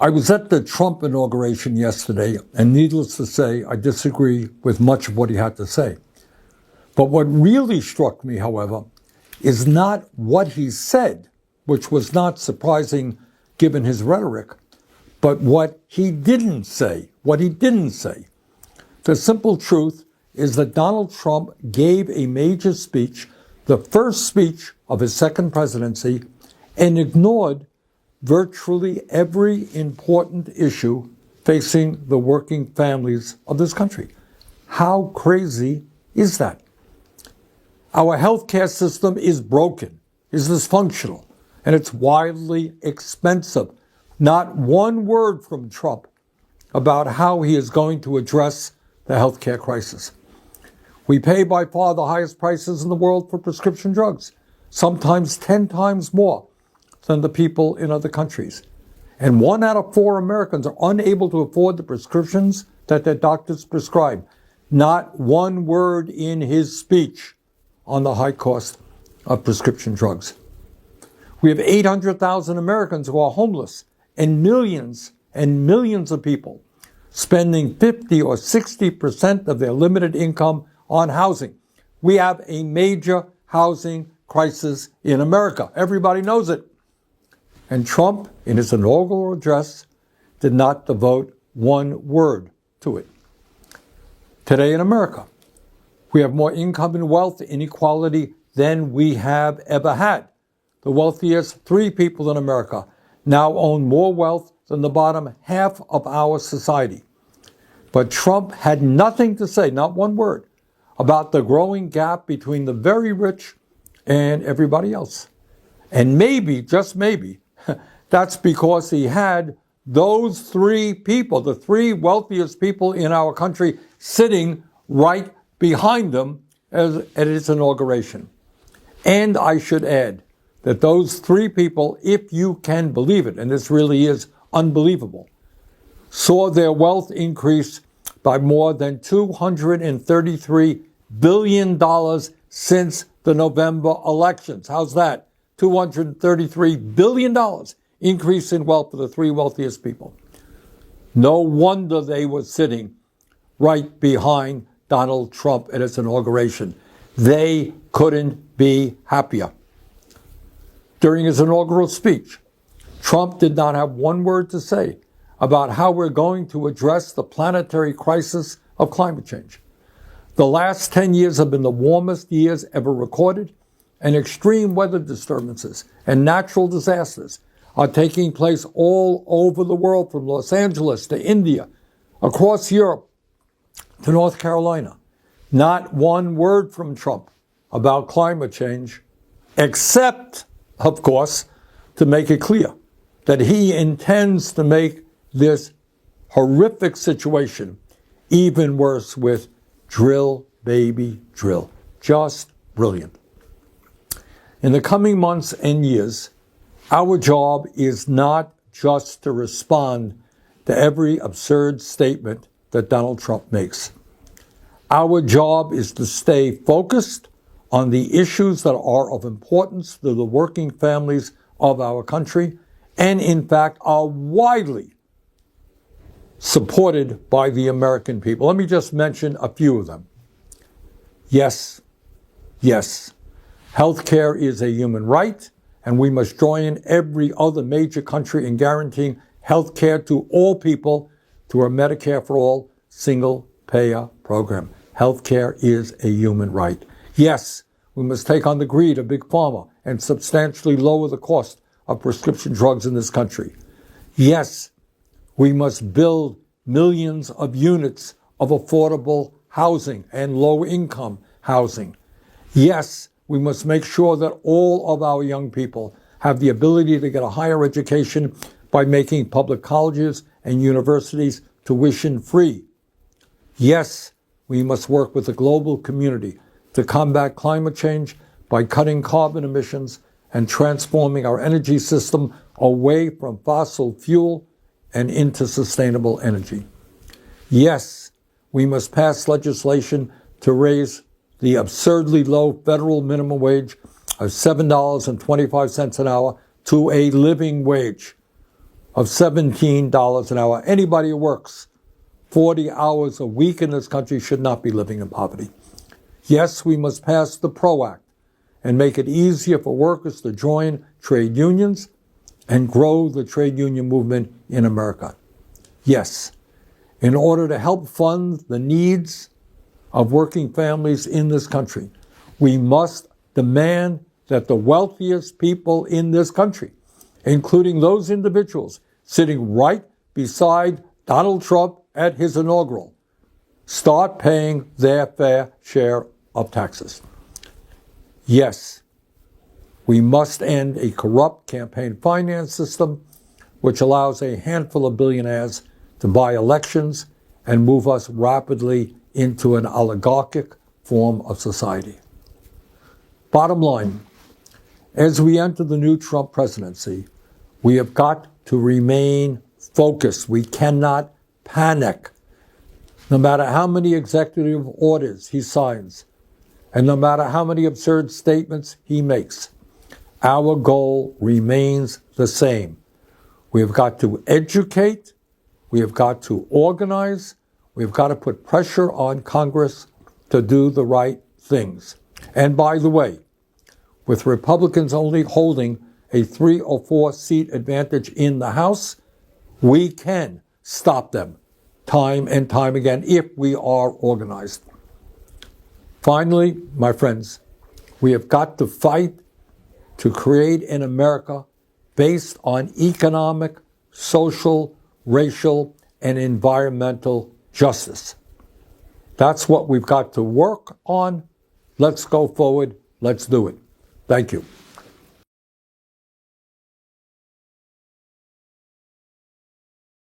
I was at the Trump inauguration yesterday, and needless to say, I disagree with much of what he had to say. But what really struck me, however, is not what he said, which was not surprising given his rhetoric, but what he didn't say. The simple truth is that Donald Trump gave a major speech, the first speech of his second presidency, and ignored virtually every important issue facing the working families of this country. How crazy is that? Our healthcare system is broken, is dysfunctional, and it's wildly expensive. Not one word from Trump about how he is going to address the healthcare crisis. We pay by far the highest prices in the world for prescription drugs, sometimes 10 times more than the people in other countries. And 1 out of 4 Americans are unable to afford the prescriptions that their doctors prescribe. Not one word in his speech on the high cost of prescription drugs. We have 800,000 Americans who are homeless, and millions of people spending 50 or 60% of their limited income on housing. We have a major housing crisis in America. Everybody knows it. And Trump, in his inaugural address, did not devote one word to it. Today in America, we have more income and wealth inequality than we have ever had. The wealthiest 3 people in America now own more wealth than the bottom half of our society. But Trump had nothing to say, not one word, about the growing gap between the very rich and everybody else. And maybe, just maybe, that's because he had those 3 people, the 3 wealthiest people in our country, sitting right behind him at his inauguration. And I should add that those 3 people, if you can believe it, and this really is unbelievable, saw their wealth increase by more than $233 billion since the November elections. How's that? $233 billion increase in wealth for the 3 wealthiest people. No wonder they were sitting right behind Donald Trump at his inauguration. They couldn't be happier. During his inaugural speech, Trump did not have one word to say about how we're going to address the planetary crisis of climate change. The last 10 years have been the warmest years ever recorded, and extreme weather disturbances and natural disasters are taking place all over the world, from Los Angeles to India, across Europe to North Carolina. Not one word from Trump about climate change, except, of course, to make it clear that he intends to make this horrific situation even worse with drill, baby, drill. Just brilliant. In the coming months and years, our job is not just to respond to every absurd statement that Donald Trump makes. Our job is to stay focused on the issues that are of importance to the working families of our country, and in fact are widely supported by the American people. Let me just mention a few of them. Yes. Healthcare is a human right, and we must join every other major country in guaranteeing healthcare to all people through our Medicare for All single-payer program. Healthcare is a human right. Yes, we must take on the greed of Big Pharma and substantially lower the cost of prescription drugs in this country. Yes, we must build millions of units of affordable housing and low-income housing. Yes, we must make sure that all of our young people have the ability to get a higher education by making public colleges and universities tuition-free. Yes, we must work with the global community to combat climate change by cutting carbon emissions and transforming our energy system away from fossil fuel and into sustainable energy. Yes, we must pass legislation to raise the absurdly low federal minimum wage of $7.25 an hour to a living wage. of $17 an hour. Anybody who works 40 hours a week in this country should not be living in poverty. Yes, we must pass the PRO Act and make it easier for workers to join trade unions and grow the trade union movement in America. Yes, in order to help fund the needs of working families in this country, we must demand that the wealthiest people in this country, including those individuals sitting right beside Donald Trump at his inaugural, start paying their fair share of taxes. Yes, we must end a corrupt campaign finance system which allows a handful of billionaires to buy elections and move us rapidly into an oligarchic form of society. Bottom line, as we enter the new Trump presidency, we have got to remain focused. We cannot panic. No matter how many executive orders he signs, and no matter how many absurd statements he makes, our goal remains the same. We have got to educate, we have got to organize, we've got to put pressure on Congress to do the right things. And by the way, with Republicans only holding a 3 or 4 seat advantage in the House, we can stop them time and time again if we are organized. Finally, my friends, we have got to fight to create an America based on economic, social, racial, and environmental justice. That's what we've got to work on. Let's go forward. Let's do it. Thank you.